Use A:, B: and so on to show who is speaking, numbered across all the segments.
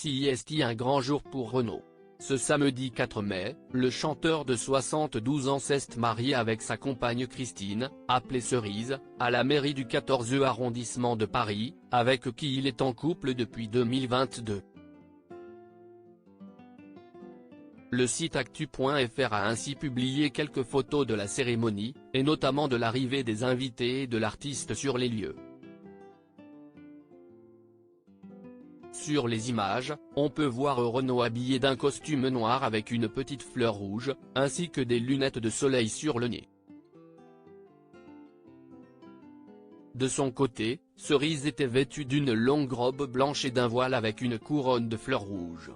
A: CIST un grand jour pour Renaud. Ce samedi 4 mai, le chanteur de 72 ans s'est marié avec sa compagne Christine, appelée Cerise, à la mairie du 14e arrondissement de Paris, avec qui il est en couple depuis 2022. Le site actu.fr a ainsi publié quelques photos de la cérémonie, et notamment de l'arrivée des invités et de l'artiste sur les lieux. Sur les images, on peut voir Renaud habillé d'un costume noir avec une petite fleur rouge, ainsi que des lunettes de soleil sur le nez. De son côté, Cerise était vêtue d'une longue robe blanche et d'un voile avec une couronne de fleurs rouges.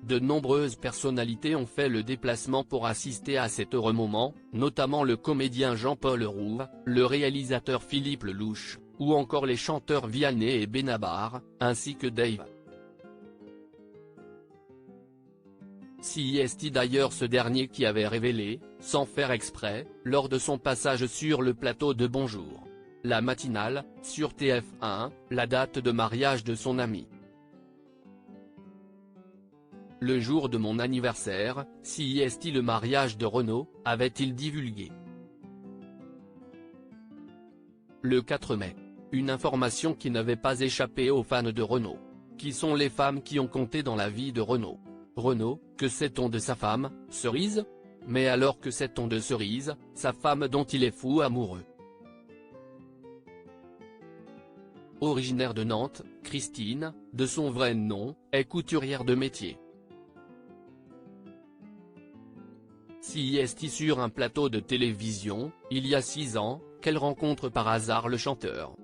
A: De nombreuses personnalités ont fait le déplacement pour assister à cet heureux moment, notamment le comédien Jean-Paul Rouve, le réalisateur Philippe Lelouch, ou encore les chanteurs Vianney et Benabar, ainsi que Dave. CIST d'ailleurs ce dernier qui avait révélé, sans faire exprès, lors de son passage sur le plateau de Bonjour, la matinale, sur TF1, la date de mariage de son ami. Le jour de mon anniversaire, CIST le mariage de Renaud, avait-il divulgué. Le 4 mai. Une information qui n'avait pas échappé aux fans de Renaud. Qui sont les femmes qui ont compté dans la vie de Renaud? Renaud, que sait-on de sa femme, Cerise? Mais alors que sait-on de Cerise, sa femme dont il est fou amoureux? Originaire de Nantes, Christine, de son vrai nom, est couturière de métier. CIST sur un plateau de télévision, il y a 6 ans, qu'elle rencontre par hasard le chanteur.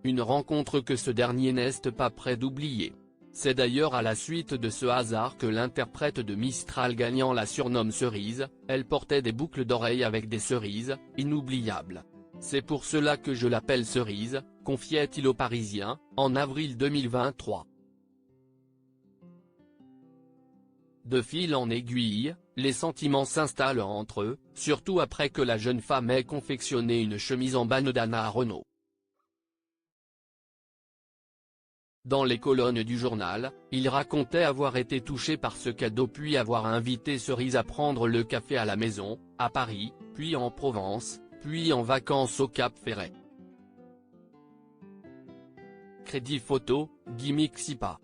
A: Une rencontre que ce dernier n'est pas prêt d'oublier. C'est d'ailleurs à la suite de ce hasard que l'interprète de Mistral gagnant la surnomme Cerise, elle portait des boucles d'oreilles avec des cerises, inoubliables. C'est pour cela que je l'appelle Cerise, confiait-il aux Parisiens, en avril 2023. De fil en aiguille, les sentiments s'installent entre eux, surtout après que la jeune femme ait confectionné une chemise en bandana à Renaud. Dans les colonnes du journal, il racontait avoir été touché par ce cadeau puis avoir invité Cerise à prendre le café à la maison, à Paris, puis en Provence, puis en vacances au Cap Ferret. Crédit photo, Gimmick Sipa.